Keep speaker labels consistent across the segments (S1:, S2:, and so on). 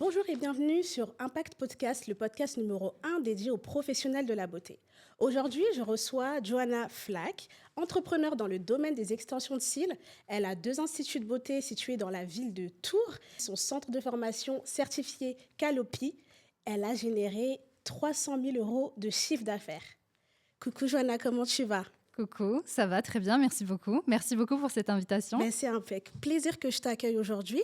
S1: Bonjour et bienvenue sur Impact Podcast, le podcast numéro 1 dédié aux professionnels de la beauté. Aujourd'hui, je reçois Johanna Flack, entrepreneur dans le domaine des extensions de cils. Elle a 2 instituts de beauté situés dans la ville de Tours. Son centre de formation certifié Calliope. Elle a généré 300 000 euros de chiffre d'affaires. Coucou Johanna, comment tu vas?
S2: Coucou, ça va très bien, merci beaucoup. Merci beaucoup pour cette invitation.
S1: C'est avec plaisir que je t'accueille aujourd'hui.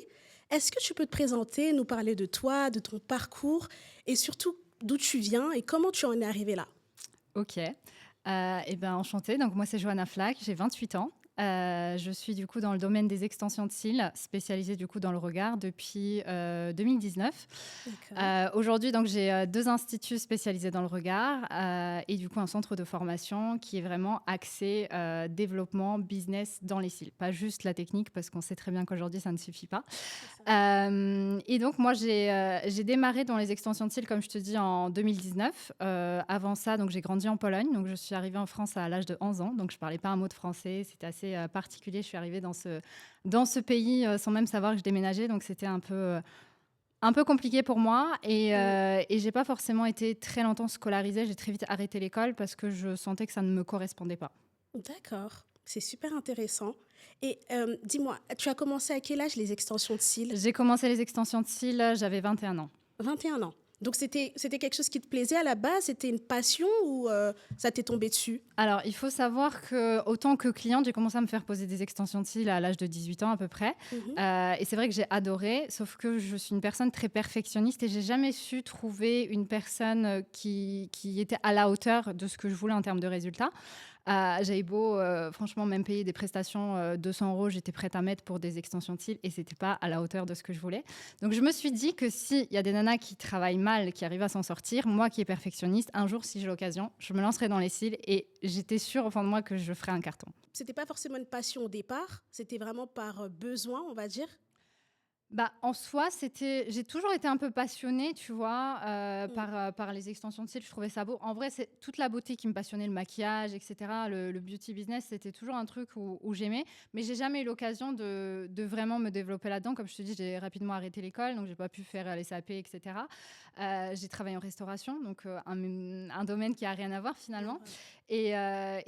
S1: Est-ce que tu peux te présenter, nous parler de toi, de ton parcours et surtout d'où tu viens et comment tu en es arrivée là?
S2: Ok, enchantée. Donc moi c'est Johanna Flack, j'ai 28 ans. Je suis du coup dans le domaine des extensions de cils, spécialisée du coup dans le regard depuis 2019. Aujourd'hui, donc j'ai 2 instituts spécialisés dans le regard et du coup un centre de formation qui est vraiment axé développement business dans les cils, pas juste la technique parce qu'on sait très bien qu'aujourd'hui ça ne suffit pas. Et donc moi j'ai démarré dans les extensions de cils comme je te dis en 2019. Avant ça, donc j'ai grandi en Pologne, donc je suis arrivée en France à l'âge de 11 ans, donc je parlais pas un mot de français, c'était assez particulier. Je suis arrivée dans ce pays sans même savoir que je déménageais, donc c'était un peu compliqué pour moi et j'ai pas forcément été très longtemps scolarisée. J'ai très vite arrêté l'école parce que je sentais que ça ne me correspondait pas.
S1: D'accord, c'est super intéressant. Et dis-moi, tu as commencé à quel âge les extensions de cils?
S2: J'ai commencé les extensions de cils, j'avais 21 ans.
S1: 21 ans. Donc c'était quelque chose qui te plaisait à la base? C'était une passion ou ça t'est tombé dessus?
S2: Alors, il faut savoir que, autant que cliente, j'ai commencé à me faire poser des extensions de cils à l'âge de 18 ans à peu près. Et c'est vrai que j'ai adoré, sauf que je suis une personne très perfectionniste et j'ai jamais su trouver une personne qui était à la hauteur de ce que je voulais en termes de résultats. J'avais beau, franchement, même payer des prestations 200 euros, j'étais prête à mettre pour des extensions de cils et c'était pas à la hauteur de ce que je voulais. Donc, je me suis dit que s'il y a des nanas qui travaillent mal, qui arrivent à s'en sortir, moi qui est perfectionniste, un jour, si j'ai l'occasion, je me lancerai dans les cils et j'étais sûre au fond de moi que je ferais un carton.
S1: C'était pas forcément une passion au départ, c'était vraiment par besoin, on va dire.
S2: En soi, j'ai toujours été un peu passionnée, tu vois, par les extensions de cils. Je trouvais ça beau. En vrai, c'est toute la beauté qui me passionnait, le maquillage, etc. Le beauty business, c'était toujours un truc où j'aimais. Mais j'ai jamais eu l'occasion de vraiment me développer là-dedans. Comme je te dis, j'ai rapidement arrêté l'école, donc j'ai pas pu faire les SAP, etc. J'ai travaillé en restauration, donc un domaine qui a rien à voir finalement. Et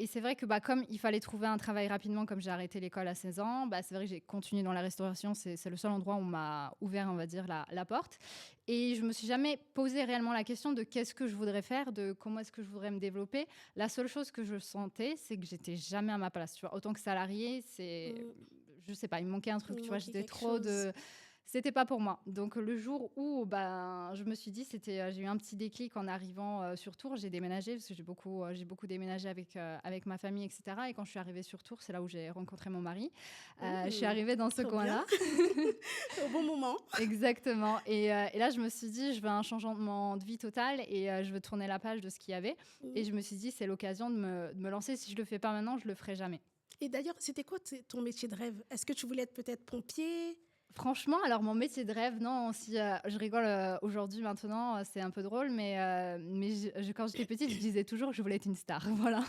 S2: c'est vrai que comme il fallait trouver un travail rapidement, comme j'ai arrêté l'école à 16 ans, c'est vrai que j'ai continué dans la restauration. C'est le seul endroit où on m'a ouvert, on va dire, la porte. Et je me suis jamais posé réellement la question de qu'est-ce que je voudrais faire, de comment est-ce que je voudrais me développer. La seule chose que je sentais, c'est que j'étais jamais à ma place. Tu vois, autant que salariée, je sais pas, il me manquait un truc.
S1: Il
S2: Tu vois,
S1: manquait
S2: j'étais
S1: quelque
S2: trop
S1: chose.
S2: de. C'était pas pour moi. Donc le jour où je me suis dit, j'ai eu un petit déclic en arrivant sur Tours. J'ai déménagé parce que j'ai beaucoup déménagé avec ma famille, etc. Et quand je suis arrivée sur Tours, c'est là où j'ai rencontré mon mari. Je suis arrivée dans ce
S1: Trop bien.
S2: coin-là.
S1: Au bon moment.
S2: Exactement. Et là, je me suis dit, je veux un changement de vie total et je veux tourner la page de ce qu'il y avait. Et je me suis dit, c'est l'occasion de me lancer. Si je le fais pas maintenant, je le ferai jamais.
S1: Et d'ailleurs, c'était quoi ton métier de rêve? Est-ce que tu voulais être peut-être pompier?
S2: Franchement, alors mon métier de rêve, non, si je rigole aujourd'hui, maintenant, c'est un peu drôle, mais quand j'étais petite, je disais toujours que je voulais être une star. Voilà.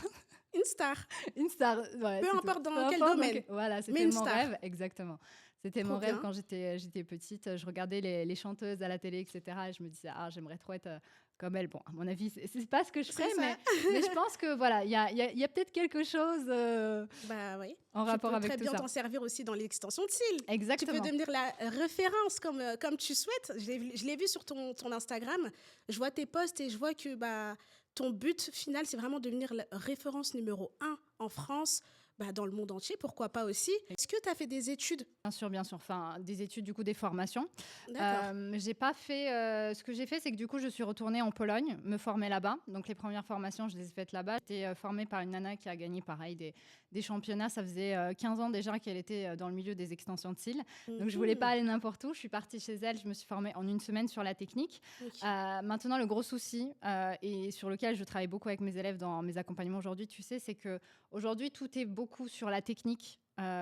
S1: Une star.
S2: Une star, ouais,
S1: Peu
S2: c'est tout.
S1: importe
S2: Peu
S1: dans quel
S2: importe
S1: domaine,
S2: voilà,
S1: mais
S2: c'était
S1: une
S2: mon
S1: star.
S2: rêve, exactement. C'était
S1: Trop
S2: mon rêve
S1: bien.
S2: quand j'étais petite. Je regardais les chanteuses à la télé, etc. Et je me disais, j'aimerais trop être comme elle. Bon, à mon avis, c'est pas ce que je ferais,
S1: C'est ça.
S2: mais je pense que voilà, il y a peut-être quelque chose
S1: Oui.
S2: en
S1: Tu
S2: rapport
S1: peux
S2: avec
S1: très
S2: tout
S1: bien
S2: ça.
S1: t'en servir aussi dans l'extension de cils. Tu peux
S2: Exactement.
S1: devenir la référence comme tu souhaites. Je l'ai vu sur ton Instagram. Je vois tes posts et je vois que ton but final, c'est vraiment devenir la référence numéro 1 en France, dans le monde entier. Pourquoi pas aussi? Est-ce que tu as fait des études?
S2: Bien sûr. Enfin, des études, du coup, des formations.
S1: D'accord.
S2: J'ai pas fait. Ce que j'ai fait, c'est que du coup, je suis retournée en Pologne, me former là-bas. Donc, les premières formations, je les ai faites là-bas. J'étais formée par une nana qui a gagné, pareil, des championnats. Ça faisait 15 ans déjà qu'elle était dans le milieu des extensions de cils. Donc, je voulais pas aller n'importe où. Je suis partie chez elle. Je me suis formée en une semaine sur la technique.
S1: Ok.
S2: Maintenant, le gros souci, et sur lequel je travaille beaucoup avec mes élèves dans mes accompagnements aujourd'hui, tu sais, c'est que aujourd'hui, tout est beaucoup sur la technique.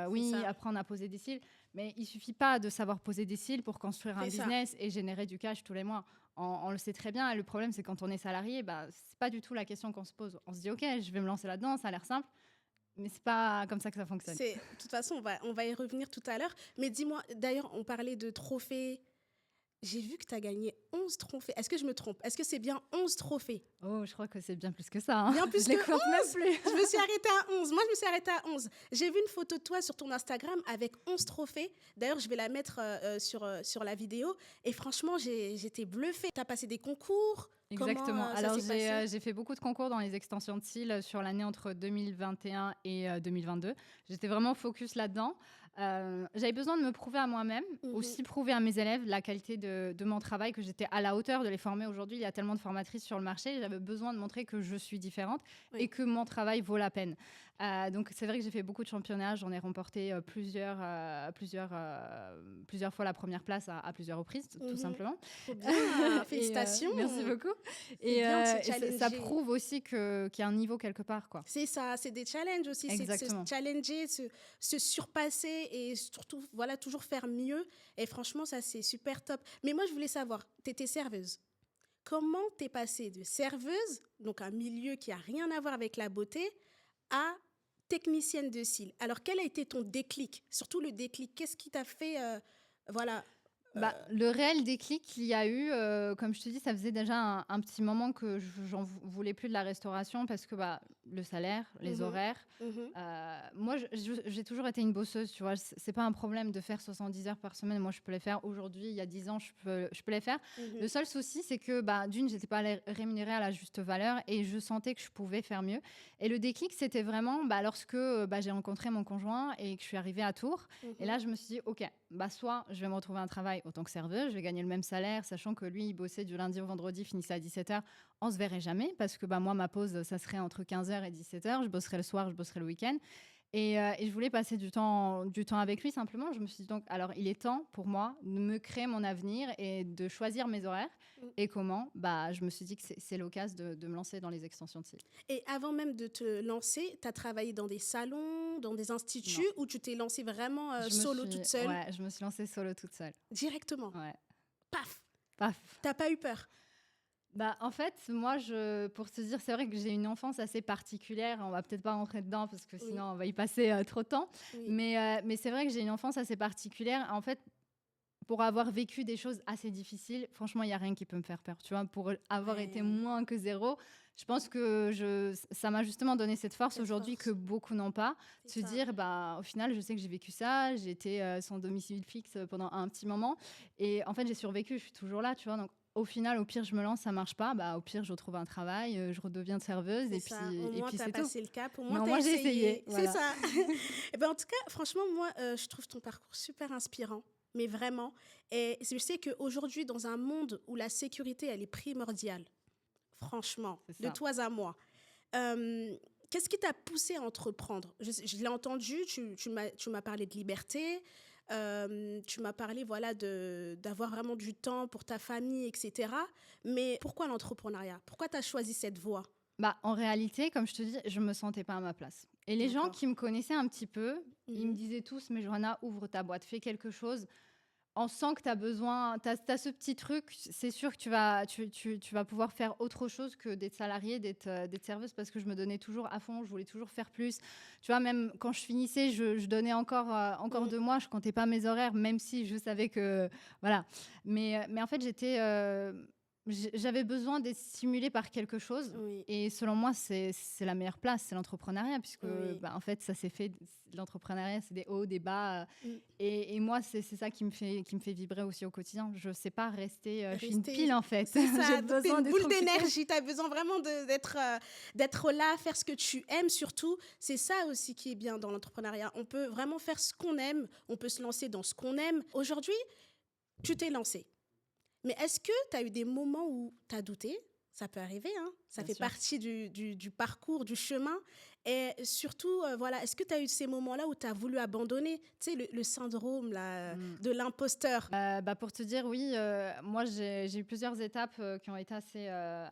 S2: Oui,
S1: Ça.
S2: apprendre à poser des cils, mais il suffit pas de savoir poser des cils pour construire un
S1: C'est ça.
S2: business et générer du cash tous les mois. On le sait très bien. Et le problème, c'est quand on est salarié, c'est pas du tout la question qu'on se pose. On se dit, ok, je vais me lancer là-dedans, ça a l'air simple, mais c'est pas comme ça que ça fonctionne.
S1: De toute façon, on va y revenir tout à l'heure. Mais dis-moi, d'ailleurs, on parlait de trophées. j'ai vu que tu as gagné 11 trophées. Est-ce que je me trompe? Est-ce que c'est bien 11 trophées?
S2: Oh, je crois que c'est bien plus que ça. Hein.
S1: Bien plus
S2: Je les
S1: que
S2: compte
S1: 11.
S2: même plus.
S1: Je me suis arrêtée à 11. Moi, je me suis arrêtée à 11. J'ai vu une photo de toi sur ton Instagram avec 11 trophées. D'ailleurs, je vais la mettre sur la vidéo. Et franchement, j'étais bluffée. Tu as passé des concours?
S2: Exactement.
S1: Comment ça
S2: Alors,
S1: s'est passé?
S2: j'ai fait beaucoup de concours dans les extensions de cils sur l'année entre 2021 et 2022. J'étais vraiment focus là-dedans. J'avais besoin de me prouver à moi-même, aussi prouver à mes élèves la qualité de mon travail, que j'étais à la hauteur de les former. Aujourd'hui, il y a tellement de formatrices sur le marché. J'avais besoin de montrer que je suis différente et que mon travail vaut la peine. Donc, c'est vrai que j'ai fait beaucoup de championnats. J'en ai remporté plusieurs fois la première place à plusieurs reprises, tout simplement.
S1: Trop bien. Félicitations.
S2: Merci beaucoup. Et ça prouve aussi qu'il y a un niveau quelque part, quoi.
S1: C'est ça, c'est des challenges aussi.
S2: Exactement.
S1: C'est de se challenger, se surpasser et surtout, voilà, toujours faire mieux. Et franchement, ça, c'est super top. Mais moi, je voulais savoir, tu étais serveuse. Comment t'es passée de serveuse, donc un milieu qui n'a rien à voir avec la beauté, à technicienne de cils? Alors, quel a été ton déclic? Surtout le déclic, qu'est-ce qui t'a fait, voilà...
S2: le réel déclic qu'il y a eu, comme je te dis, ça faisait déjà un petit moment que j'en voulais plus de la restauration parce que le salaire, les horaires. Moi, j'ai toujours été une bosseuse, tu vois. C'est pas un problème de faire 70 heures par semaine. Moi, je peux les faire aujourd'hui. Il y a 10 ans, je peux les faire. Le seul souci, c'est que d'une, j'étais pas rémunérée à la juste valeur et je sentais que je pouvais faire mieux. Et le déclic, c'était vraiment lorsque j'ai rencontré mon conjoint et que je suis arrivée à Tours. Et là, je me suis dit, OK, soit je vais me retrouver un travail autant que serveuse, je vais gagner le même salaire, sachant que lui, il bossait du lundi au vendredi, finissait à 17h. On se verrait jamais parce que moi, ma pause, ça serait entre 15h et 17h. Je bosserai le soir, je bosserai le week-end. Et je voulais passer du temps avec lui simplement. Je me suis dit donc, alors il est temps pour moi de me créer mon avenir et de choisir mes horaires. Et comment? Je me suis dit que c'est l'occasion de me lancer dans les extensions de cils.
S1: Et avant même de te lancer, tu as travaillé dans des salons, dans des instituts, ou tu t'es lancée vraiment solo toute seule?
S2: Ouais, je me suis lancée solo toute seule.
S1: Directement?
S2: Ouais.
S1: Paf!
S2: Paf!
S1: T'as pas eu peur?
S2: En fait, moi, pour te dire, c'est vrai que j'ai une enfance assez particulière. On va peut-être pas rentrer dedans parce que sinon, on va y passer trop de temps. Oui. Mais c'est vrai que j'ai une enfance assez particulière. En fait, pour avoir vécu des choses assez difficiles, franchement, il n'y a rien qui peut me faire peur. Tu vois, pour avoir été moins que zéro, je pense que ça m'a justement donné cette force aujourd'hui que beaucoup n'ont pas. Se dire, au final, je sais que j'ai vécu ça. J'ai été sans domicile fixe pendant un petit moment. Et en fait, j'ai survécu. Je suis toujours là, tu vois. Donc, au final, au pire, je me lance, ça marche pas. Au pire, je retrouve un travail, je redeviens serveuse et puis c'est tout.
S1: Passé le cap. Au moins,
S2: j'ai essayé.
S1: Voilà. C'est ça. Et en tout cas, franchement, moi, je trouve ton parcours super inspirant. Mais vraiment. Et je sais qu'aujourd'hui, dans un monde où la sécurité, elle est primordiale, franchement, de toi à moi, qu'est-ce qui t'a poussé à entreprendre? Je l'ai entendu, tu m'as parlé de liberté, tu m'as parlé d'avoir vraiment du temps pour ta famille, etc. Mais pourquoi l'entrepreneuriat? Pourquoi tu as choisi cette voie?
S2: En réalité, comme je te dis, je ne me sentais pas à ma place. Et les gens qui me connaissaient un petit peu, ils me disaient tous, mais Johanna, ouvre ta boîte, fais quelque chose. On sent que tu as besoin, tu as ce petit truc, c'est sûr que tu vas pouvoir faire autre chose que d'être salariée, d'être serveuse, parce que je me donnais toujours à fond, je voulais toujours faire plus. Tu vois, même quand je finissais, je donnais encore de moi, je comptais pas mes horaires, même si je savais que... Voilà. Mais en fait, j'avais besoin d'être stimulée par quelque chose. Oui. Et selon moi, c'est la meilleure place, c'est l'entrepreneuriat, puisque en fait, ça s'est fait. L'entrepreneuriat, c'est des hauts, des bas. Et moi, c'est ça qui me fait vibrer aussi au quotidien. Je ne sais pas rester. Je suis une pile, en fait.
S1: C'est ça, j'ai besoin une boule d'énergie. Tu as besoin vraiment d'être là, faire ce que tu aimes surtout. C'est ça aussi qui est bien dans l'entrepreneuriat. On peut vraiment faire ce qu'on aime. On peut se lancer dans ce qu'on aime. Aujourd'hui, tu t'es lancée. Mais est-ce que tu as eu des moments où tu as douté? Ça peut arriver, hein? Ça fait partie du parcours, du chemin. Et surtout, est-ce que tu as eu ces moments-là où tu as voulu abandonner? Tu sais, le syndrome de l'imposteur.
S2: Pour te dire, oui, moi, j'ai eu plusieurs étapes qui ont été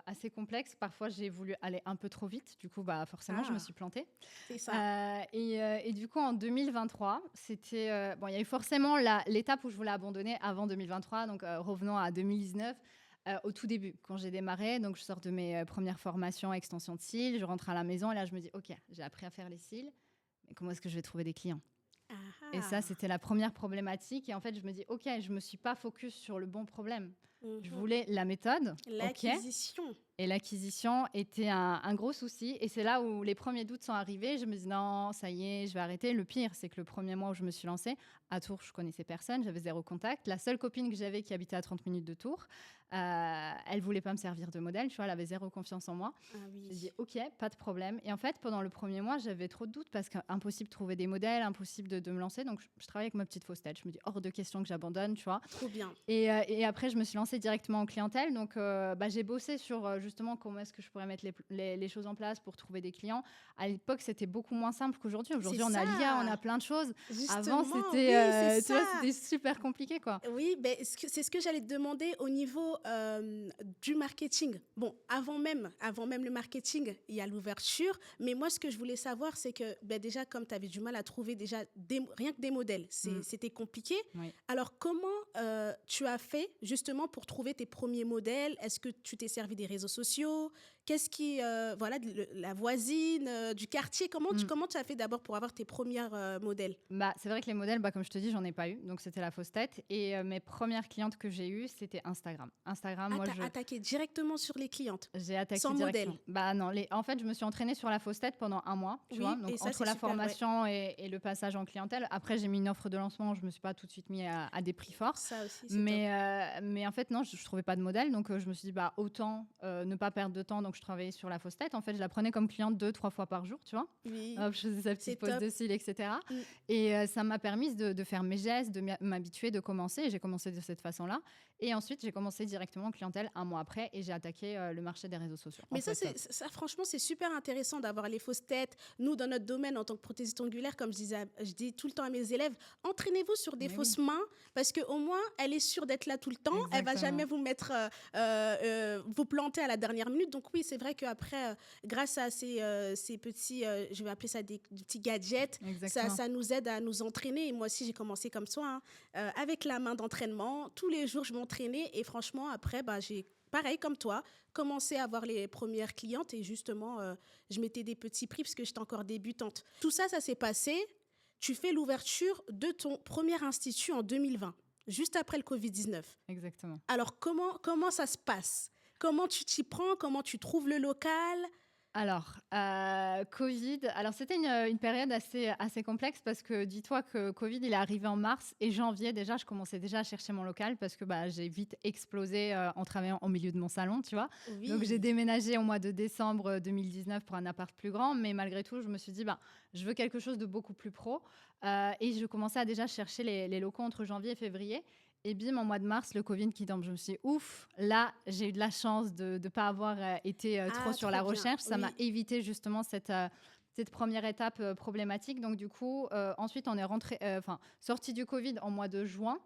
S2: assez complexes. Parfois, j'ai voulu aller un peu trop vite. Du coup, forcément, je me suis plantée.
S1: C'est ça.
S2: Et du coup, en 2023, c'était... il y a eu forcément l'étape où je voulais abandonner avant 2023. Donc, revenons à 2019. Au tout début, quand j'ai démarré, donc je sors de mes premières formations extension de cils, je rentre à la maison et là je me dis ok, j'ai appris à faire les cils, mais comment est-ce que je vais trouver des clients? Et ça,
S1: Ah.
S2: c'était la première problématique. Et en fait, je me dis, OK, je ne me suis pas focus sur le bon problème. Je
S1: Mhm.
S2: voulais la méthode, OK.
S1: L'acquisition.
S2: Et l'acquisition était un gros souci. Et c'est là où les premiers doutes sont arrivés. Je me dis, non, ça y est, je vais arrêter. Le pire, c'est que le premier mois où je me suis lancée, à Tours, je connaissais personne, j'avais zéro contact. La seule copine que j'avais qui habitait à 30 minutes de Tours, elle voulait pas me servir de modèle, tu vois, elle avait zéro confiance en moi.
S1: Ah
S2: J'ai dit,
S1: oui.
S2: OK, pas de problème. Et en fait, pendant le premier mois, j'avais trop de doutes parce qu'impossible de trouver des modèles, impossible de me lancer. Donc, je travaillais avec ma petite fausse tête. Je me dis, hors de question que j'abandonne, tu vois.
S1: Trop bien.
S2: Et après, je me suis lancée directement en clientèle. Donc, j'ai bossé sur justement comment est-ce que je pourrais mettre les choses en place pour trouver des clients. À l'époque, c'était beaucoup moins simple qu'aujourd'hui.
S1: C'est
S2: Aujourd'hui, on a l'IA, on a
S1: ça.
S2: plein de choses. Avant,
S1: Justement,
S2: c'était,
S1: oui, c'est
S2: tu vois,
S1: ça.
S2: c'était super compliqué, quoi.
S1: Oui, ben, c'est ce que j'allais te demander au niveau du marketing. Bon, avant même le marketing, il y a l'ouverture. Mais moi, ce que je voulais savoir, c'est que ben, déjà, comme tu avais du mal à trouver déjà rien que des modèles,
S2: Mm.
S1: c'était compliqué.
S2: Oui.
S1: Alors, comment tu as fait justement pour trouver tes premiers modèles? Est-ce que tu t'es servi des réseaux sociaux? Qu'est-ce qui, voilà, la voisine, du quartier,
S2: Mm.
S1: comment tu as fait d'abord pour avoir tes premiers modèles?
S2: C'est vrai que les modèles, comme je te dis, j'en ai pas eu. Donc, c'était la fausse tête. Et mes premières clientes que j'ai eues, c'était Instagram. Instagram,
S1: Ah,
S2: moi,
S1: tu as attaqué directement sur les clientes,
S2: j'ai attaqué
S1: sans modèle.
S2: directement. Non, en fait, je me suis entraînée sur la fausse tête pendant un mois, tu vois.
S1: Oui, et
S2: Donc,
S1: ça,
S2: entre
S1: c'est
S2: la
S1: super, ouais.
S2: formation et le passage en clientèle. Après, j'ai mis une offre de lancement. Je me suis pas tout de suite mis à des prix forts.
S1: Ça aussi, c'est top.
S2: Mais en fait, non, je trouvais pas de modèle. Donc, je me suis dit, autant ne pas perdre de temps. Donc, je travaillais sur la fausse tête. En fait, je la prenais comme cliente 2-3 fois par jour, tu vois.
S1: Oui,
S2: Hop, je faisais sa
S1: c'est
S2: petite pose
S1: top.
S2: de cils, etc.
S1: Mm.
S2: Et ça m'a permis de faire mes gestes, de m'habituer, de commencer. Et j'ai commencé de cette façon-là. Et ensuite, j'ai commencé directement en clientèle un mois après. Et j'ai attaqué le marché des réseaux sociaux. En
S1: Mais ça,
S2: fait,
S1: ça, franchement, c'est super intéressant d'avoir les fausses têtes. Nous, dans notre domaine, en tant que prothésiste ongulaire, comme je dis tout le temps à mes élèves, entraînez-vous sur des
S2: mais oui,
S1: fausses mains parce qu'au moins, elle est sûre d'être là tout le temps. Elle va jamais
S2: exactement.
S1: vous mettre, vous planter à la dernière minute. Donc oui, c'est vrai qu'après, grâce à ces petits, je vais appeler ça des petits gadgets,
S2: Exactement.
S1: ça nous aide à nous entraîner. Et moi aussi, j'ai commencé comme ça, hein, avec la main d'entraînement. Tous les jours, je m'entraînais et franchement, après, j'ai pareil comme toi, commencé à avoir les premières clientes et justement, je mettais des petits prix parce que j'étais encore débutante. Tout ça, ça s'est passé. Tu fais l'ouverture de ton premier institut en 2020, juste après le Covid-19.
S2: Exactement.
S1: Alors, comment ça se passe? Comment tu t'y prends? Comment tu trouves le local?
S2: Alors, Covid, alors c'était une période assez complexe parce que dis-toi que Covid, il est arrivé en mars et janvier déjà, je commençais déjà à chercher mon local parce que j'ai vite explosé en travaillant au milieu de mon salon, tu vois. Donc j'ai
S1: Oui.
S2: déménagé au mois de décembre 2019 pour un appart plus grand, mais malgré tout, je me suis dit, je veux quelque chose de beaucoup plus pro. Et je commençais à déjà chercher les locaux entre janvier et février. Et bim, en mois de mars, le Covid qui tombe. Je me suis dit, ouf, là, j'ai eu de la chance de ne pas avoir été trop
S1: Ah,
S2: sur la
S1: trop bien.
S2: recherche. Ça m'a
S1: Oui.
S2: évité justement cette première étape problématique. Donc, du coup, ensuite, on est sorti du Covid en mois de juin.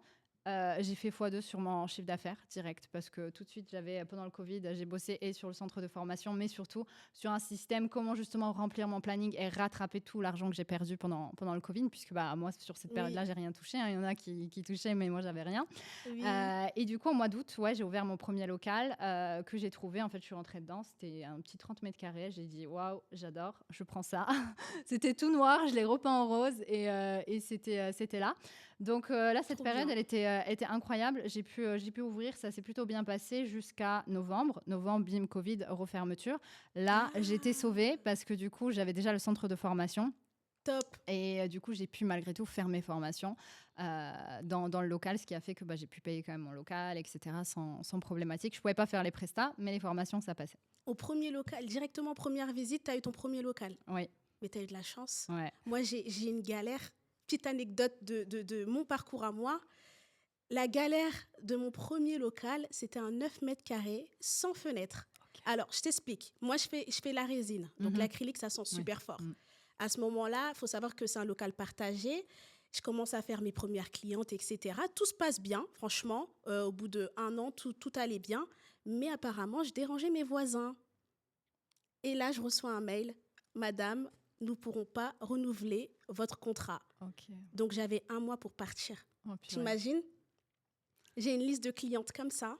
S2: J'ai fait x2 sur mon chiffre d'affaires direct parce que tout de suite, pendant le Covid, j'ai bossé et sur le centre de formation, mais surtout sur un système, comment justement remplir mon planning et rattraper tout l'argent que j'ai perdu pendant le Covid, puisque moi, sur cette période-là,
S1: Oui.
S2: j'ai rien touché, hein. Il y en a qui touchaient, mais moi, j'avais rien.
S1: Oui.
S2: Et du coup, au mois d'août, j'ai ouvert mon premier local que j'ai trouvé. En fait, je suis rentrée dedans. C'était un petit 30 mètres carrés. J'ai dit, waouh, j'adore, je prends ça. C'était tout noir, je l'ai repeint en rose et c'était là. Donc là, cette
S1: Trop
S2: période,
S1: bien.
S2: elle était incroyable. J'ai pu ouvrir, ça s'est plutôt bien passé jusqu'à novembre. Novembre, bim, Covid, refermeture. Là, j'étais
S1: Ah,
S2: sauvée parce que du coup, j'avais déjà le centre de formation.
S1: top.
S2: Et du coup, j'ai pu malgré tout faire mes formations dans le local, ce qui a fait que j'ai pu payer quand même mon local, etc., sans problématique. Je ne pouvais pas faire les prestats, mais les formations, ça passait.
S1: Au premier local, directement première visite, tu as eu ton premier local.
S2: Oui,
S1: Mais tu as eu de la chance.
S2: ouais.
S1: Moi, j'ai une galère. Petite anecdote de mon parcours à moi. La galère de mon premier local, c'était un 9 mètres carrés sans fenêtre.
S2: Ok.
S1: Alors, je t'explique. Moi, je fais la résine. Donc,
S2: Mhm.
S1: l'acrylique, ça sent
S2: Oui.
S1: super fort.
S2: Mm.
S1: À ce moment-là, il faut savoir que c'est un local partagé. Je commence à faire mes premières clientes, etc. Tout se passe bien, franchement. Au bout d'1 an, tout allait bien. Mais apparemment, je dérangeais mes voisins. Et là, je reçois un mail. Madame, nous ne pourrons pas renouveler votre contrat.
S2: Ok.
S1: Donc, j'avais 1 mois pour partir.
S2: Oh, purée.
S1: T'imagines? J'ai une liste de clientes comme ça.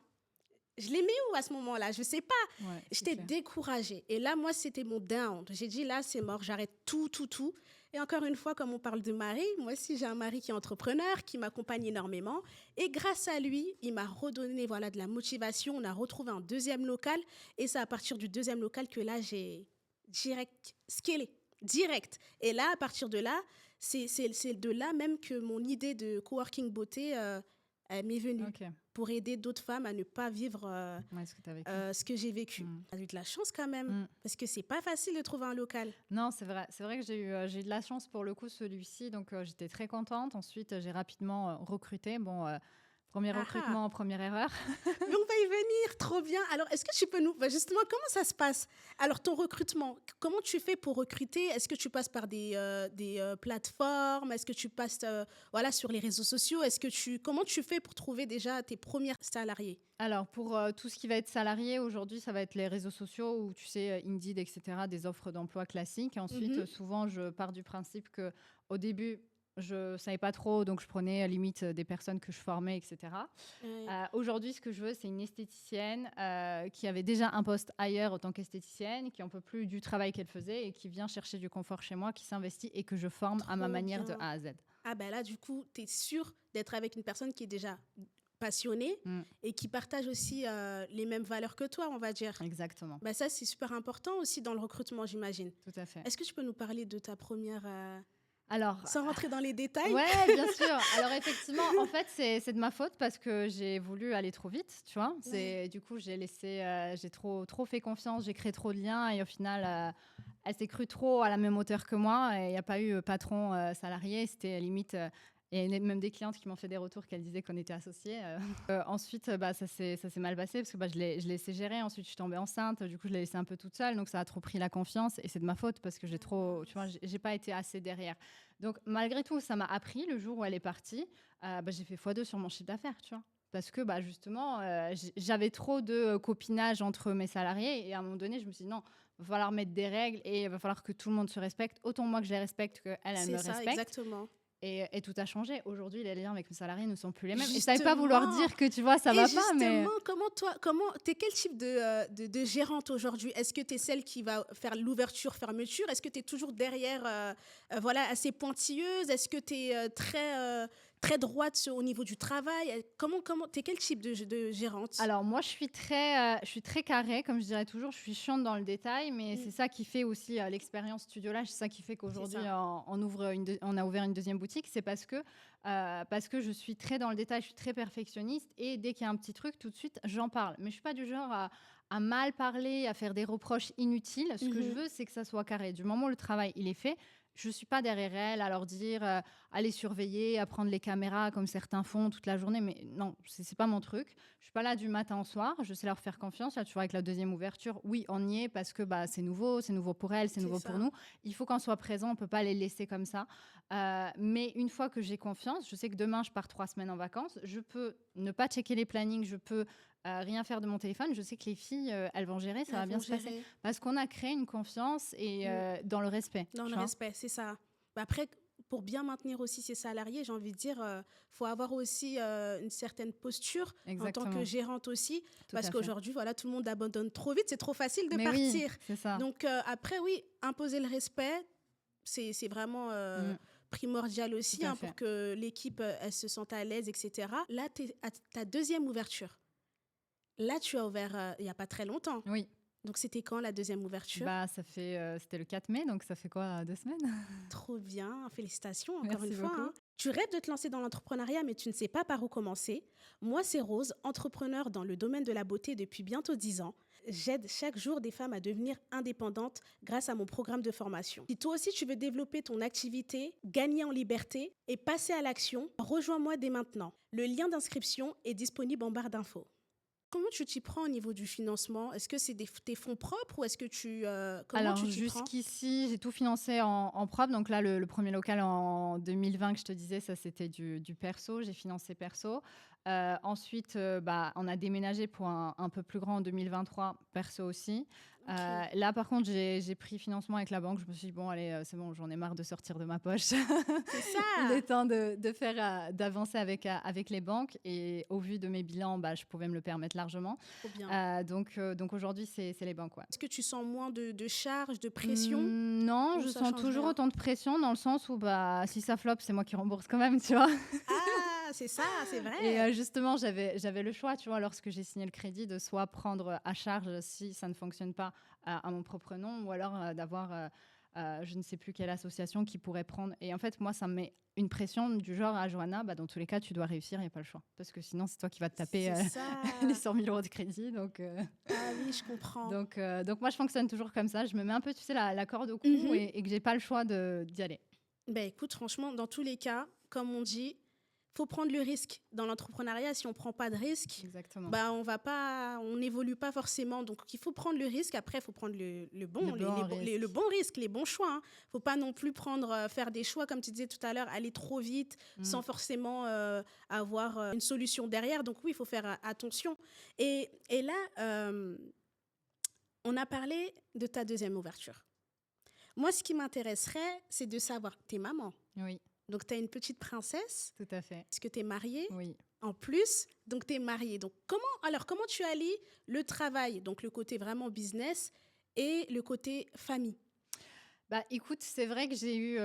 S1: Je les mets où à ce moment-là? Je sais pas.
S2: Ouais, c'est
S1: J'étais
S2: clair.
S1: découragée. Et là, moi, c'était mon down. J'ai dit, là, c'est mort, j'arrête tout, tout, tout. Et encore une fois, comme on parle de mari, moi aussi, j'ai un mari qui est entrepreneur, qui m'accompagne énormément. Et grâce à lui, il m'a redonné voilà, de la motivation. On a retrouvé un deuxième local. Et c'est à partir du deuxième local que là, j'ai direct scalé. Direct. Et là, à partir de là, c'est de là même que mon idée de coworking beauté elle m'est venue
S2: Ok.
S1: pour aider d'autres femmes à ne pas vivre
S2: Ouais, ce que tu as vécu.
S1: ce que j'ai vécu.
S2: Mm.
S1: Tu as eu de la chance quand même,
S2: Mm.
S1: parce que c'est pas facile de trouver un local.
S2: Non, c'est vrai. C'est vrai que j'ai eu de la chance pour le coup, celui-ci. Donc, j'étais très contente. Ensuite, j'ai rapidement recruté. Bon, premier
S1: Ah ah.
S2: recrutement, première erreur.
S1: Mais on va y venir, trop bien. Alors, est-ce que tu peux nous... justement, comment ça se passe? Alors, ton recrutement, comment tu fais pour recruter? Est-ce que tu passes par des plateformes? Est-ce que tu passes voilà, sur les réseaux sociaux? Comment tu fais pour trouver déjà tes premiers salariés?
S2: Alors, pour tout ce qui va être salarié, aujourd'hui, ça va être les réseaux sociaux ou, tu sais, Indeed, etc., des offres d'emploi classiques. Ensuite,
S1: Mhm.
S2: souvent, je pars du principe que au début, je savais pas trop, donc je prenais limite des personnes que je formais, etc.
S1: Ouais.
S2: Aujourd'hui, ce que je veux, c'est une esthéticienne qui avait déjà un poste ailleurs en tant qu'esthéticienne, qui en peut plus du travail qu'elle faisait et qui vient chercher du confort chez moi, qui s'investit et que je forme à ma
S1: Trop
S2: manière de
S1: bien.
S2: A à Z.
S1: Ah ben là, du coup, tu es sûre d'être avec une personne qui est déjà passionnée
S2: Mm,
S1: et qui partage aussi les mêmes valeurs que toi, on va dire.
S2: exactement,
S1: Bah ça, c'est super important aussi dans le recrutement, j'imagine.
S2: tout à fait.
S1: Est-ce que tu peux nous parler de ta première...
S2: Alors,
S1: sans rentrer dans les détails?
S2: ouais, bien sûr. Alors effectivement, en fait, c'est de ma faute parce que j'ai voulu aller trop vite, tu vois.
S1: Ouais.
S2: Du coup, j'ai trop fait confiance, j'ai créé trop de liens et au final, elle s'est crue trop à la même hauteur que moi et il n'y a pas eu patron salarié. C'était limite. Il y a même des clientes qui m'ont fait des retours qu'elles disaient qu'on était associés. Ensuite, bah, ça s'est mal passé parce que bah, je l'ai laissé gérer. Ensuite, je suis tombée enceinte. Du coup, je l'ai laissée un peu toute seule. Donc, ça a trop pris la confiance. Et c'est de ma faute parce que tu vois, j'ai pas été assez derrière. Donc, malgré tout, ça m'a appris le jour où elle est partie. Bah, j'ai fait x2 sur mon chiffre d'affaires, tu vois. Parce que bah, justement, j'avais trop de copinage entre mes salariés. Et à un moment donné, je me suis dit non, il va falloir mettre des règles et il va falloir que tout le monde se respecte. Autant moi que je les respecte qu'elle, elle me
S1: C'est ça,
S2: respecte.
S1: exactement.
S2: Et tout a changé. Aujourd'hui, les liens avec mes salariés ne sont plus les mêmes. Et ça ne veut pas vouloir
S1: Justement.
S2: dire que, tu vois, ça
S1: Et
S2: va pas, mais...
S1: justement, t'es quel type de gérante aujourd'hui? Est-ce que tu es celle qui va faire l'ouverture, fermeture? Est-ce que tu es toujours derrière, voilà, assez pointilleuse? Est-ce que tu es très droite au niveau du travail? T'es quel type de gérante?
S2: Alors, moi, je suis très carrée, comme je dirais toujours. Je suis chiante dans le détail, mais c'est ça qui fait aussi l'expérience Studiolage. C'est ça qui fait qu'aujourd'hui,
S1: C'est ça.
S2: on a ouvert une deuxième boutique. C'est parce que je suis très dans le détail, je suis très perfectionniste. Et dès qu'il y a un petit truc, tout de suite, j'en parle. Mais je ne suis pas du genre à mal parler, à faire des reproches inutiles. Ce que je veux, c'est que ça soit carré. Du moment où le travail, il est fait, je ne suis pas derrière elle à leur dire aller surveiller, à prendre les caméras comme certains font toute la journée. Mais non, ce n'est pas mon truc. Je ne suis pas là du matin au soir. Je sais leur faire confiance. Là, tu vois, avec la deuxième ouverture, oui, on y est parce que bah, c'est nouveau pour elle, c'est nouveau
S1: ça.
S2: pour nous. Il faut qu'on soit présent. On ne peut pas les laisser comme ça. Mais une fois que j'ai confiance, je sais que demain, je pars 3 semaines en vacances. Je peux ne pas checker les plannings. Je peux rien faire de mon téléphone. Je sais que les filles, elles vont gérer. Ça va bien se passer. Parce qu'on a créé une confiance et dans le respect.
S1: Dans le respect, c'est ça. Bah après, pour bien maintenir aussi ses salariés, j'ai envie de dire, faut avoir aussi une certaine posture
S2: Exactement.
S1: en tant que gérante aussi.
S2: Tout
S1: parce qu'aujourd'hui, voilà, tout le monde abandonne trop vite. C'est trop facile de
S2: Mais
S1: partir.
S2: Oui, c'est ça.
S1: Donc après, oui, imposer le respect, c'est vraiment... primordial aussi pour que l'équipe elle se sente à l'aise, etc. Là, tu es à ta deuxième ouverture. Là, tu as ouvert il n'y a pas très longtemps.
S2: Oui.
S1: Donc, c'était quand la deuxième ouverture?
S2: Bah, c'était le 4 mai, donc ça fait quoi, 2 semaines?
S1: Trop bien, félicitations encore
S2: Merci
S1: une fois.
S2: beaucoup.
S1: Tu rêves de te lancer dans l'entrepreneuriat, mais tu ne sais pas par où commencer. Moi, c'est Rose, entrepreneur dans le domaine de la beauté depuis bientôt 10 ans. J'aide chaque jour des femmes à devenir indépendantes grâce à mon programme de formation. Si toi aussi tu veux développer ton activité, gagner en liberté et passer à l'action, rejoins-moi dès maintenant. Le lien d'inscription est disponible en barre d'infos. Comment tu t'y prends au niveau du financement? Est-ce que c'est tes fonds propres ou est-ce que
S2: Alors, jusqu'ici, j'ai tout financé en propre. Donc là, le premier local en 2020 que je te disais, ça, c'était du perso. J'ai financé perso. Ensuite, on a déménagé pour un peu plus grand en 2023, perso aussi.
S1: OK.
S2: Là, par contre, j'ai pris financement avec la banque. Je me suis dit: «Bon, allez, c'est bon, j'en ai marre de sortir de ma poche.
S1: C'est
S2: Il
S1: ça!
S2: est temps d'avancer avec les banques» et au vu de mes bilans, je pouvais me le permettre largement.
S1: Trop bien.
S2: Donc aujourd'hui, c'est les banques, ouais.
S1: Est-ce que tu sens moins de charges, de pression
S2: Non,
S1: ou
S2: je
S1: ça
S2: sens
S1: change
S2: toujours
S1: rien?
S2: autant de pression dans le sens où, si ça floppe, c'est moi qui rembourse quand même, tu vois?
S1: Ah! C'est ça, c'est
S2: Et
S1: vrai!
S2: justement, j'avais le choix, tu vois, lorsque j'ai signé le crédit, de soit prendre à charge si ça ne fonctionne pas à mon propre nom, ou alors d'avoir je ne sais plus quelle association qui pourrait prendre. Et en fait, moi, ça me met une pression du genre à Johanna, dans tous les cas, tu dois réussir, il n'y a pas le choix. Parce que sinon, c'est toi qui vas te taper
S1: C'est
S2: les
S1: ça!
S2: 100 000 euros de crédit.
S1: Ah oui, je comprends.
S2: Donc moi, je fonctionne toujours comme ça. Je me mets un peu, tu sais, la corde au cou
S1: Mmh.
S2: et que j'ai pas le choix d'y aller.
S1: Ben écoute, franchement, dans tous les cas, comme on dit, faut prendre le risque. Dans l'entrepreneuriat, si on prend pas de risque,
S2: Exactement.
S1: on n'évolue pas forcément. Donc, il faut prendre le risque. Après, il faut prendre le
S2: Le
S1: bon,
S2: bon
S1: le
S2: risque.
S1: bon risque, les bons choix. Hein. Faut pas non plus faire des choix, comme tu disais tout à l'heure, aller trop vite, sans
S2: Mm.
S1: forcément avoir une solution derrière. Donc, oui, il faut faire attention. Et là, on a parlé de ta deuxième ouverture. Moi, ce qui m'intéresserait, c'est de savoir, t'es maman.
S2: Oui,
S1: Donc, tu as une petite princesse.
S2: tout à fait.
S1: Est-ce que tu es mariée
S2: Oui.
S1: en plus? Donc, tu es mariée. Donc, comment tu allies le travail, donc le côté vraiment business, et le côté famille?
S2: Écoute, c'est vrai que j'ai eu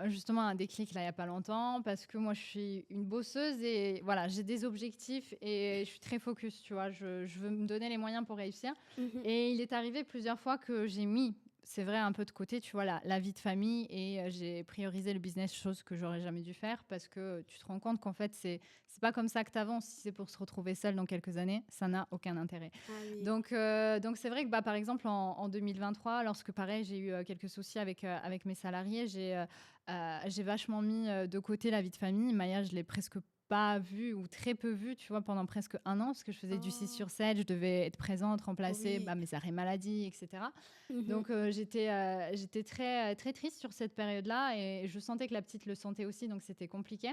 S2: justement un déclic là il y a pas longtemps parce que moi je suis une bosseuse et voilà, j'ai des objectifs et je suis très focus, tu vois. Je veux me donner les moyens pour réussir.
S1: Mhm.
S2: Et il est arrivé plusieurs fois que j'ai mis, c'est vrai, un peu de côté, tu vois, la vie de famille et j'ai priorisé le business, chose que j'aurais jamais dû faire parce que tu te rends compte qu'en fait, c'est pas comme ça que tu avances. Si c'est pour se retrouver seul dans quelques années, ça n'a aucun intérêt.
S1: Ah oui.
S2: Donc c'est vrai que par exemple en 2023, lorsque pareil j'ai eu quelques soucis avec mes salariés, j'ai vachement mis de côté la vie de famille. Maya, je l'ai presque pas vue ou très peu vue, tu vois, pendant presque un an, parce que je faisais du 6
S1: Oh,
S2: sur 7, je devais être présente, remplacer
S1: oui.
S2: mes arrêts maladie, etc.
S1: Mhm.
S2: Donc j'étais très, très triste sur cette période-là et je sentais que la petite le sentait aussi, donc c'était compliqué.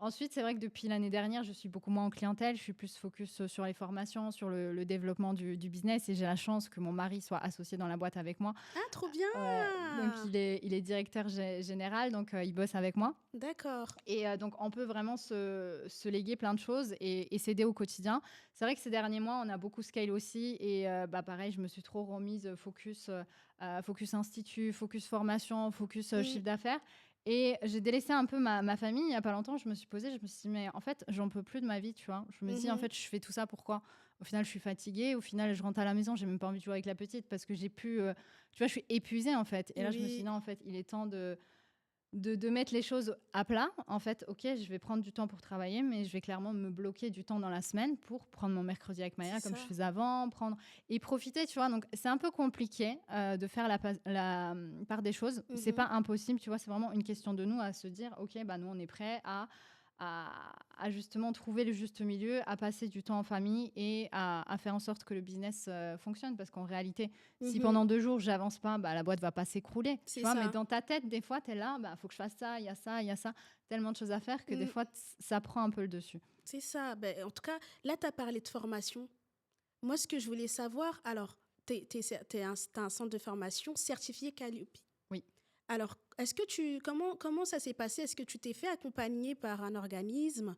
S2: Ensuite, c'est vrai que depuis l'année dernière, je suis beaucoup moins en clientèle, je suis plus focus sur les formations, sur le développement du business et j'ai la chance que mon mari soit associé dans la boîte avec moi.
S1: Ah, trop bien!
S2: Ouais, donc il est directeur général, donc il bosse avec moi.
S1: D'accord.
S2: Et donc, on peut vraiment se léguer plein de choses et s'aider au quotidien. C'est vrai que ces derniers mois, on a beaucoup scale aussi. Et pareil, je me suis trop remise focus institut, focus formation, focus
S1: Mm.
S2: chiffre d'affaires. Et j'ai délaissé un peu ma famille. Il n'y a pas longtemps, je me suis posée, je me suis dit, mais en fait, j'en peux plus de ma vie, tu vois. Je me dis, en
S1: Mhm.
S2: fait, je fais tout ça pourquoi? Au final, je suis fatiguée. Au final, je rentre à la maison, j'ai même pas envie de jouer avec la petite parce que j'ai pu, tu vois, je suis épuisée en fait. Et là, je me suis dit,
S1: Oui,
S2: non, en fait, il est temps de mettre les choses à plat. En fait, ok, je vais prendre du temps pour travailler, mais je vais clairement me bloquer du temps dans la semaine pour prendre mon mercredi avec
S1: c'est
S2: Maya comme je
S1: ça.
S2: faisais avant, prendre et profiter, tu vois. Donc, c'est un peu compliqué de faire la part des choses. C'est
S1: Mhm.
S2: pas impossible, tu vois. C'est vraiment une question de nous à se dire, ok, nous, on est prêts à justement trouver le juste milieu, à passer du temps en famille et à faire en sorte que le business fonctionne. Parce qu'en réalité, si
S1: Mhm.
S2: pendant 2 jours, j'avance pas, la boîte va pas s'écrouler. Tu
S1: C'est
S2: vois, mais
S1: ça.
S2: dans ta tête, des fois, tu es là, faut que je fasse ça, il y a ça, il y a ça. Tellement de choses à faire que des
S1: Mm.
S2: fois, ça prend un peu le dessus.
S1: C'est ça. Ben, en tout cas, là, tu as parlé de formation. Moi, ce que je voulais savoir, alors, t'as un centre de formation certifié Calliope.
S2: Oui.
S1: Alors, comment ça s'est passé? Est-ce que tu t'es fait accompagner par un organisme?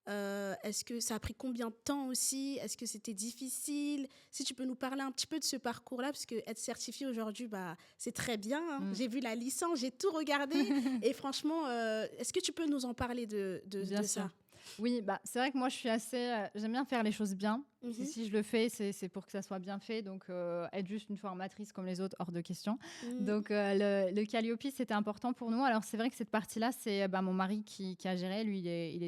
S1: Est-ce que ça a pris combien de temps aussi? Est-ce que c'était difficile? Si tu peux nous parler un petit peu de ce parcours-là, parce que être certifié aujourd'hui, c'est très bien. Hein.
S2: Mm.
S1: J'ai vu la licence, j'ai tout regardé. Et franchement, est-ce que tu peux nous en parler
S2: Bien
S1: de
S2: sûr.
S1: ça?
S2: Oui, c'est vrai que moi, je suis assez. J'aime bien faire les choses bien.
S1: Mhm.
S2: Si je le fais, c'est pour que ça soit bien fait. Donc, être juste une formatrice comme les autres, hors de question.
S1: Mm.
S2: Donc, le Calliope, c'était important pour nous. Alors, c'est vrai que cette partie-là, c'est mon mari qui a géré. Lui, il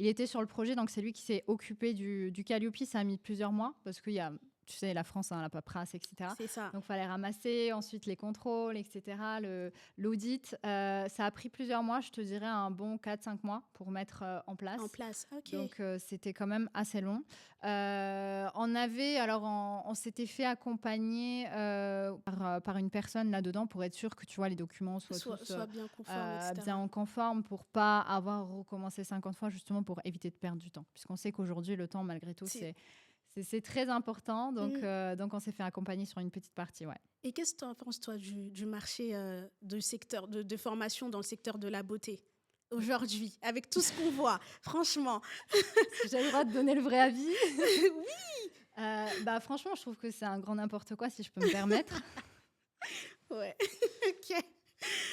S2: était sur le projet. Donc, c'est lui qui s'est occupé du Calliope. Ça a mis plusieurs mois parce qu'il y a, tu sais, la France, hein, la paperasse, etc.
S1: C'est ça.
S2: Donc, il fallait ramasser, ensuite les contrôles, etc., l'audit. Ça a pris plusieurs mois, je te dirais un bon 4-5 mois pour mettre en
S1: En
S2: place.
S1: place. OK.
S2: Donc, c'était quand même assez long. En on s'était fait accompagner par une personne là-dedans pour être sûr que tu vois, les documents soient tous
S1: Soit bien conforme, etc.
S2: bien conformes pour pas avoir recommencé 50 fois, justement pour éviter de perdre du temps. Puisqu'on sait qu'aujourd'hui, le temps, malgré tout, c'est très important. Donc, on s'est fait accompagner sur une petite partie, ouais.
S1: Et qu'est-ce que tu en penses, toi, du marché de secteur, de formation dans le secteur de la beauté aujourd'hui, avec tout ce qu'on voit, franchement?
S2: Est-ce que j'ai le droit de donner le vrai avis?
S1: Oui.
S2: Franchement, je trouve que c'est un grand n'importe quoi, si je peux me permettre.
S1: Ouais. Ok.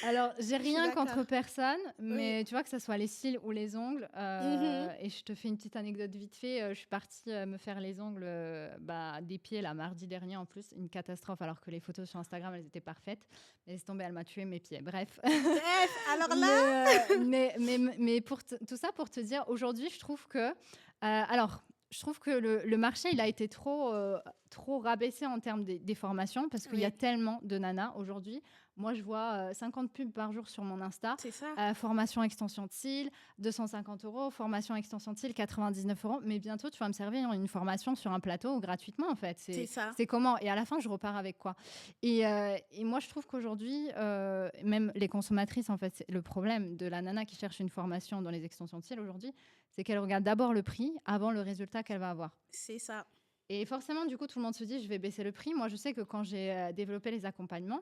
S2: Alors, j'ai rien
S1: d'accord.
S2: contre personne,
S1: Oui.
S2: mais tu vois, que ce soit les cils ou les ongles.
S1: Mhm.
S2: Et je te fais une petite anecdote vite fait. Je suis partie me faire les ongles des pieds, là, mardi dernier en plus. Une catastrophe, alors que les photos sur Instagram, elles étaient parfaites. Mais laisse tomber, elle m'a tué mes pieds. Bref.
S1: Bref, alors là,
S2: Mais tout ça pour te dire, aujourd'hui, je trouve que... je trouve que le marché, il a été trop rabaissé en termes des formations parce qu'il y a
S1: oui,
S2: tellement de nanas aujourd'hui. Moi, je vois 50 pubs par jour sur mon Insta.
S1: c'est ça.
S2: Formation extension de cils, 250 €. Formation extension de cils, 99 €. Mais bientôt, tu vas me servir une formation sur un plateau gratuitement, en fait.
S1: C'est ça.
S2: C'est comment? Et à la fin, je repars avec quoi? Et moi, je trouve qu'aujourd'hui, même les consommatrices, en fait, c'est le problème de la nana qui cherche une formation dans les extensions de cils aujourd'hui, c'est qu'elle regarde d'abord le prix avant le résultat qu'elle va avoir.
S1: C'est ça.
S2: Et forcément, du coup, tout le monde se dit, je vais baisser le prix. Moi, je sais que quand j'ai développé les accompagnements,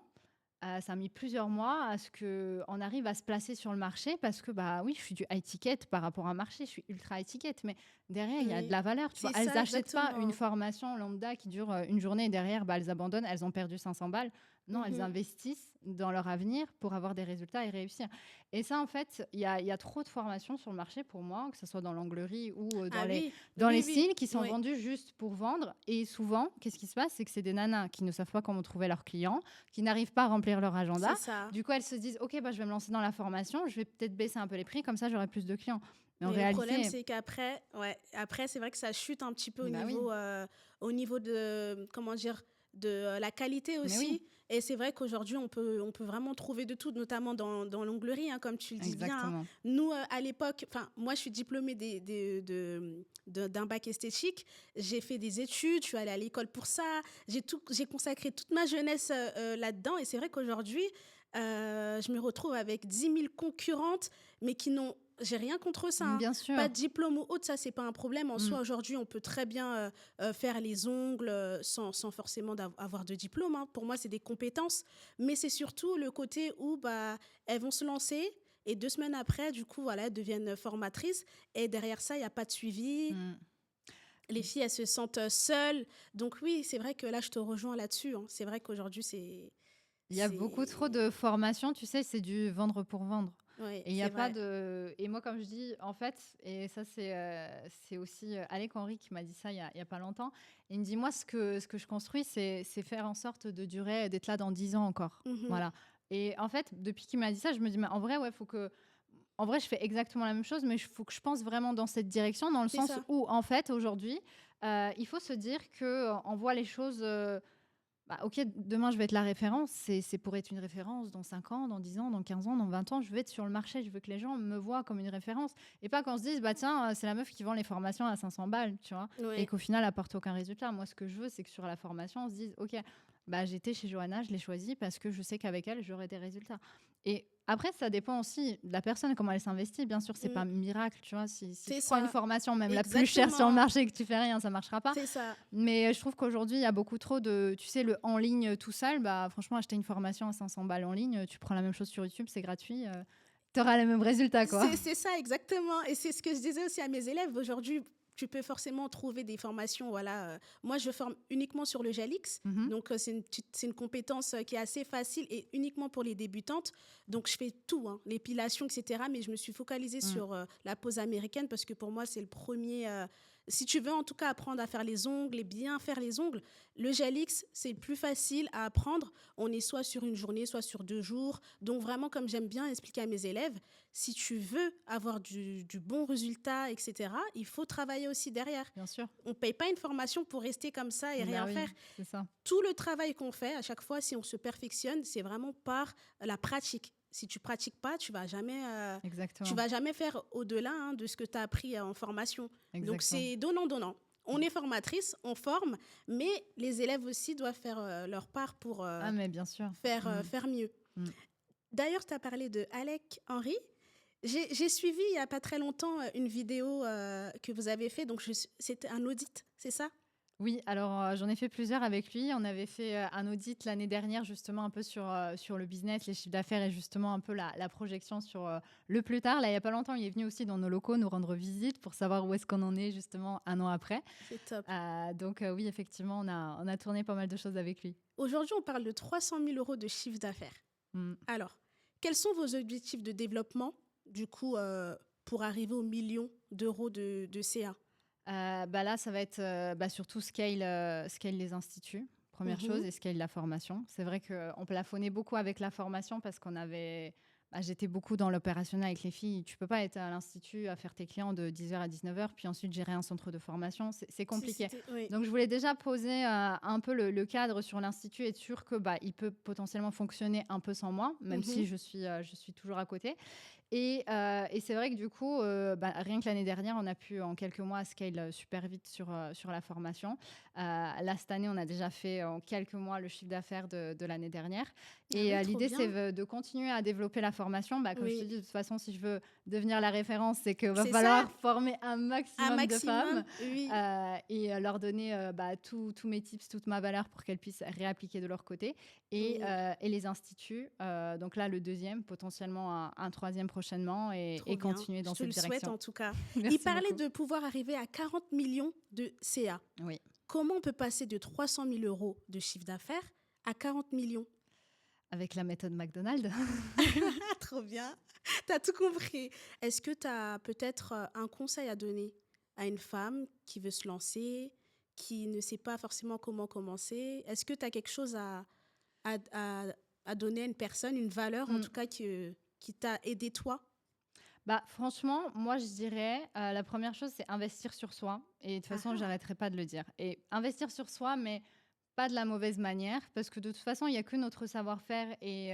S2: ça a mis plusieurs mois à ce qu'on arrive à se placer sur le marché parce que, bah oui, je suis du high ticket par rapport à un marché, je suis ultra high ticket, mais derrière, il y a de
S1: Oui.
S2: la valeur. Tu vois.
S1: C'est
S2: Elles
S1: ça,
S2: n'achètent pas
S1: exactement.
S2: une formation lambda qui dure une journée et derrière, bah, elles abandonnent, elles ont perdu 500 balles. Non, elles
S1: Mhm.
S2: investissent dans leur avenir pour avoir des résultats et réussir. Et ça, en fait, il y a trop de formations sur le marché pour moi, que ce soit dans l'anglerie ou
S1: Ah oui,
S2: dans
S1: oui,
S2: les
S1: oui.
S2: cils qui sont
S1: Oui,
S2: vendus juste pour vendre. Et souvent, qu'est-ce qui se passe? C'est que c'est des nanas qui ne savent pas comment trouver leurs clients, qui n'arrivent pas à remplir leur agenda.
S1: c'est ça.
S2: Du coup, elles se disent, OK, bah, je vais me lancer dans la formation, je vais peut-être baisser un peu les prix, comme ça, j'aurai plus de clients. Mais en
S1: Mais le problème,
S2: réalité,
S1: c'est qu'après, après, c'est vrai que ça chute un petit peu
S2: bah oui,
S1: au niveau de, comment dire, de la qualité
S2: mais oui,
S1: aussi. Et c'est vrai qu'aujourd'hui, on peut vraiment trouver de tout, notamment dans l'onglerie, hein, comme tu le dis bien, hein.
S2: exactement.
S1: Nous, à l'époque, enfin, moi, je suis diplômée d'un bac esthétique. J'ai fait des études, je suis allée à l'école pour ça. J'ai consacré toute ma jeunesse là-dedans. Et c'est vrai qu'aujourd'hui, je me retrouve avec 10 000 concurrentes, mais qui n'ont... J'ai rien contre ça, hein.
S2: Bien
S1: Pas
S2: sûr.
S1: de diplôme ou autre, ça, c'est pas un problème. En
S2: Mm.
S1: soi, aujourd'hui, on peut très bien faire les ongles sans forcément avoir de diplôme, hein. Pour moi, c'est des compétences. Mais c'est surtout le côté où bah, elles vont se lancer et 2 semaines après, du coup, voilà, elles deviennent formatrices. Et derrière ça, il n'y a pas de suivi.
S2: Mm.
S1: Les filles, elles se sentent seules. Donc oui, c'est vrai que là, je te rejoins là-dessus, hein. C'est vrai qu'aujourd'hui, c'est...
S2: Il y a beaucoup trop
S1: c'est...
S2: de formations, tu sais, c'est du vendre pour vendre.
S1: Oui,
S2: Et il y
S1: c'est
S2: a pas
S1: vrai.
S2: de. Et moi, comme je dis, en fait, et ça, c'est aussi Alec Henry qui m'a dit ça il y a pas longtemps. Il me dit, moi, ce que je construis, c'est faire en sorte de durer, d'être là dans 10 ans encore.
S1: Mhm.
S2: Voilà. Et en fait, depuis qu'il m'a dit ça, je me dis, mais en vrai, ouais, faut que. En vrai, je fais exactement la même chose, mais il faut que je pense vraiment dans cette direction, dans le
S1: C'est
S2: sens
S1: ça.
S2: où, en fait, aujourd'hui, il faut se dire qu'on voit les choses. Bah, ok, demain je vais être la référence, c'est pour être une référence dans 5 ans, dans 10 ans, dans 15 ans, dans 20 ans, je veux être sur le marché, je veux que les gens me voient comme une référence et pas qu'on se dise, bah tiens, c'est la meuf qui vend les formations à 500 balles, tu vois, et
S1: Oui.
S2: qu'au final, elle apporte aucun résultat. Moi, ce que je veux, c'est que sur la formation, on se dise, ok, bah j'étais chez Johanna, je l'ai choisie parce que je sais qu'avec elle, j'aurai des résultats. Et après, ça dépend aussi de la personne, comment elle s'investit. Bien sûr, c'est pas un
S1: Mm.
S2: miracle, tu vois. Si
S1: C'est
S2: tu prends une
S1: ça.
S2: formation, même la plus chère sur le
S1: Exactement.
S2: marché, et que tu fais rien, ça marchera pas.
S1: C'est ça.
S2: Mais je trouve qu'aujourd'hui, il y a beaucoup trop de, tu sais, le en ligne tout seul. Bah, franchement, acheter une formation à 500 balles en ligne, tu prends la même chose sur YouTube, c'est gratuit. Tu auras les mêmes résultats, quoi.
S1: C'est ça, exactement. Et c'est ce que je disais aussi à mes élèves. Aujourd'hui, tu peux forcément trouver des formations. Voilà. Moi, je forme uniquement sur le GELIX.
S2: Mhm.
S1: Donc, c'est une compétence qui est assez facile et uniquement pour les débutantes. Donc, je fais tout, hein, l'épilation, etc. Mais je me suis focalisée
S2: Mm.
S1: sur la pose américaine parce que pour moi, c'est le premier. Si tu veux en tout cas apprendre à faire les ongles et bien faire les ongles, le GELIX, c'est le plus facile à apprendre. On est soit sur une journée, soit sur 2 jours. Donc, vraiment, comme j'aime bien expliquer à mes élèves, si tu veux avoir du bon résultat, etc., il faut travailler aussi derrière.
S2: Bien sûr.
S1: On ne paye pas une formation pour rester comme ça et
S2: Bah
S1: rien
S2: oui,
S1: faire.
S2: c'est ça.
S1: Tout le travail qu'on fait, à chaque fois, si on se perfectionne, c'est vraiment par la pratique. Si tu pratiques pas, tu vas
S2: Exactement.
S1: vas jamais faire au-delà, hein, de ce que tu as appris en formation. Donc,
S2: Exactement.
S1: c'est donnant-donnant. On est formatrice, on forme, mais les élèves aussi doivent faire leur part pour
S2: Ah, mais bien sûr.
S1: faire mieux.
S2: Mm.
S1: D'ailleurs, tu as parlé de Alec Henry. J'ai suivi il n'y a pas très longtemps une vidéo que vous avez fait. Donc, c'était un audit, c'est ça?
S2: Oui, alors j'en ai fait plusieurs avec lui. On avait fait un audit l'année dernière justement un peu sur le business, les chiffres d'affaires et justement un peu la projection sur le plus tard. Là, il n'y a pas longtemps, il est venu aussi dans nos locaux nous rendre visite pour savoir où est-ce qu'on en est justement un an après.
S1: C'est top.
S2: Donc oui, effectivement, on a tourné pas mal de choses avec lui.
S1: Aujourd'hui, on parle de 300 000 euros de chiffre d'affaires.
S2: Mm.
S1: Alors, quels sont vos objectifs de développement, du coup, pour arriver au million d'euros de CA?
S2: Là, ça va être surtout scale les instituts, première chose, et scale la formation. C'est vrai qu'on plafonnait beaucoup avec la formation parce qu'on avait... j'étais beaucoup dans l'opérationnel avec les filles. Tu peux pas être à l'institut à faire tes clients de 10h à 19h, puis ensuite gérer un centre de formation. C'est compliqué.
S1: Oui.
S2: Donc, je voulais déjà poser un peu le cadre sur l'institut et être sûr que il peut potentiellement fonctionner un peu sans moi, même si je suis toujours à côté. Et c'est vrai que du coup, rien que l'année dernière, on a pu en quelques mois scale super vite sur la formation. Là, cette année, on a déjà fait en quelques mois le chiffre d'affaires de l'année dernière. Et l'idée, c'est de continuer à développer la formation. Comme je te dis, de toute façon, si je veux devenir la référence, c'est qu'il va falloir former un maximum de femmes et leur donner tous mes tips, toute ma valeur pour qu'elles puissent réappliquer de leur côté. Et les instituts, donc là, le deuxième, potentiellement un troisième prochainement et continuer dans cette direction.
S1: Je te le souhaite en tout cas.
S2: Merci
S1: Il parlait
S2: beaucoup.
S1: de pouvoir arriver à 40 millions de CA.
S2: Oui.
S1: Comment on peut passer de 300 000 euros de chiffre d'affaires à 40 millions?
S2: Avec la méthode McDonald's.
S1: Trop bien. Tu as tout compris. Est-ce que tu as peut-être un conseil à donner à une femme qui veut se lancer, qui ne sait pas forcément comment commencer? Est-ce que tu as quelque chose à donner à une personne, une valeur en tout cas qui t'a aidé toi?
S2: Franchement, moi, je dirais, la première chose, c'est investir sur soi. Et de toute façon, j'arrêterai pas de le dire. Et investir sur soi, mais pas de la mauvaise manière, parce que de toute façon, il n'y a que notre savoir-faire et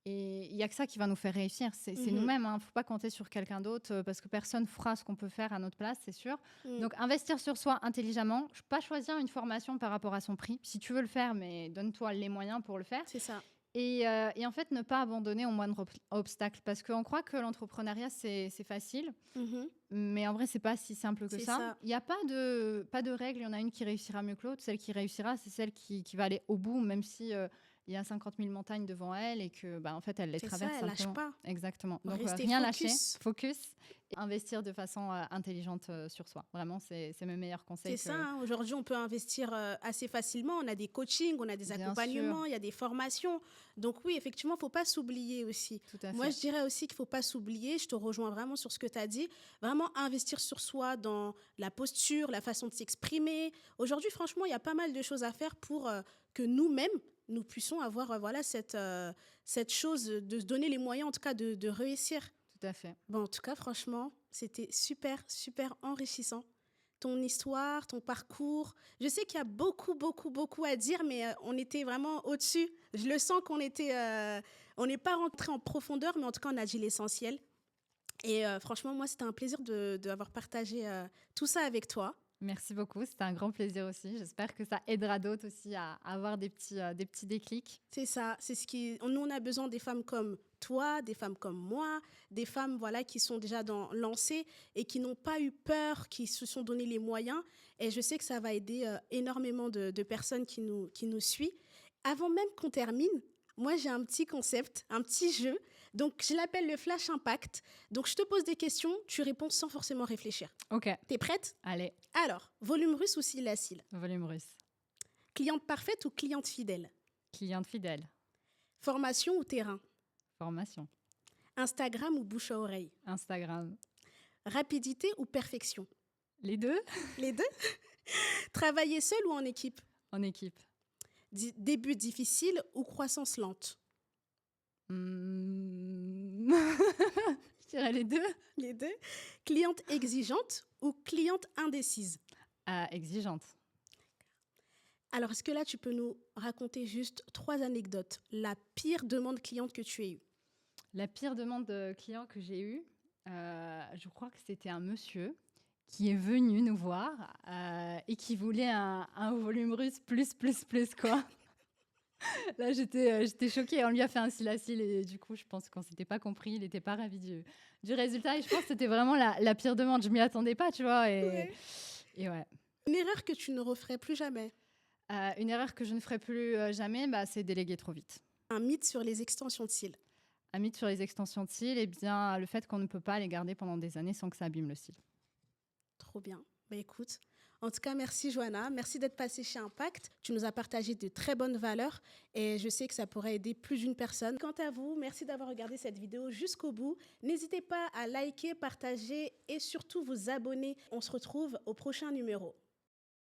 S2: il n'y a que ça qui va nous faire réussir. C'est nous-mêmes. Il ne faut pas compter sur quelqu'un d'autre parce que personne fera ce qu'on peut faire à notre place, c'est sûr. Donc, investir sur soi intelligemment. Pas choisir une formation par rapport à son prix. Si tu veux le faire, mais donne-toi les moyens pour le faire.
S1: C'est ça.
S2: Et en fait, ne pas abandonner au moindre obstacle. Parce qu'on croit que l'entrepreneuriat, c'est facile. Mais en vrai, c'est pas si simple que ça. Il n'y a pas de règle. Il y en a une qui réussira mieux que l'autre. Celle qui réussira, c'est celle qui va aller au bout, même si il y a 50 000 montagnes devant elle et que, en fait, elle les traverse.
S1: Ça, elle lâche pas.
S2: Exactement. Donc,
S1: Rester
S2: rien
S1: focus.
S2: lâcher, focus, et investir de façon intelligente sur soi. Vraiment, c'est mes meilleurs conseils.
S1: C'est ça. Hein. Aujourd'hui, on peut investir assez facilement. On a des coachings, on a des accompagnements, il y a des formations. Donc oui, effectivement, il ne faut pas s'oublier aussi.
S2: Tout à fait.
S1: Moi, je dirais aussi qu'il ne faut pas s'oublier. Je te rejoins vraiment sur ce que tu as dit. Vraiment investir sur soi dans la posture, la façon de s'exprimer. Aujourd'hui, franchement, il y a pas mal de choses à faire pour que nous-mêmes, nous puissions avoir cette chose de se donner les moyens, en tout cas, de réussir.
S2: Tout à fait.
S1: Bon, en tout cas, franchement, c'était super, super enrichissant. Ton histoire, ton parcours. Je sais qu'il y a beaucoup, beaucoup, beaucoup à dire, mais on était vraiment au-dessus. Je le sens qu'on était... on n'est pas rentré en profondeur, mais en tout cas, on a dit l'essentiel. Et franchement, moi, c'était un plaisir d'avoir partagé tout ça avec toi.
S2: Merci beaucoup, c'était un grand plaisir aussi. J'espère que ça aidera d'autres aussi à avoir des petits déclics.
S1: C'est ça, c'est ce qui... Nous, on a besoin des femmes comme toi, des femmes comme moi, des femmes qui sont déjà lancées et qui n'ont pas eu peur, qui se sont donné les moyens. Et je sais que ça va aider énormément de personnes qui nous suivent. Avant même qu'on termine, moi, j'ai un petit concept, un petit jeu. Donc, je l'appelle le Flash Impact. Donc, je te pose des questions, tu réponds sans forcément réfléchir.
S2: Ok.
S1: T'es prête?
S2: Allez.
S1: Alors, volume russe ou cil à cil?
S2: Volume russe.
S1: Cliente parfaite ou cliente fidèle?
S2: Cliente fidèle.
S1: Formation ou terrain?
S2: Formation.
S1: Instagram ou bouche à oreille?
S2: Instagram.
S1: Rapidité ou perfection?
S2: Les deux.
S1: Les deux. Travailler seul ou en équipe?
S2: En équipe.
S1: Début difficile ou croissance lente?
S2: Je dirais les deux.
S1: Les deux. Cliente exigeante ou cliente indécise?
S2: Exigeante.
S1: Alors, est-ce que là, tu peux nous raconter juste 3 anecdotes? La pire demande cliente que tu aies eue?
S2: La pire demande client que j'ai eue, je crois que c'était un monsieur. qui est venu nous voir et qui voulait un volume russe plus, quoi. Là, j'étais choquée. On lui a fait un cil et du coup, je pense qu'on s'était pas compris. Il n'était pas ravi du résultat. Et je pense que c'était vraiment la pire demande. Je m'y attendais pas, tu vois.
S1: Ouais.
S2: Et ouais.
S1: Une erreur que tu ne referais plus jamais.
S2: Une erreur que je ne ferai plus jamais, c'est déléguer trop vite.
S1: Un mythe sur les extensions de cils.
S2: Un mythe sur les extensions de cils, eh bien, le fait qu'on ne peut pas les garder pendant des années sans que ça abîme le cil.
S1: Trop bien. Bah, écoute, en tout cas, merci Johanna. Merci d'être passée chez Impact. Tu nous as partagé de très bonnes valeurs et je sais que ça pourrait aider plus d'une personne. Quant à vous, merci d'avoir regardé cette vidéo jusqu'au bout. N'hésitez pas à liker, partager et surtout vous abonner. On se retrouve au prochain numéro.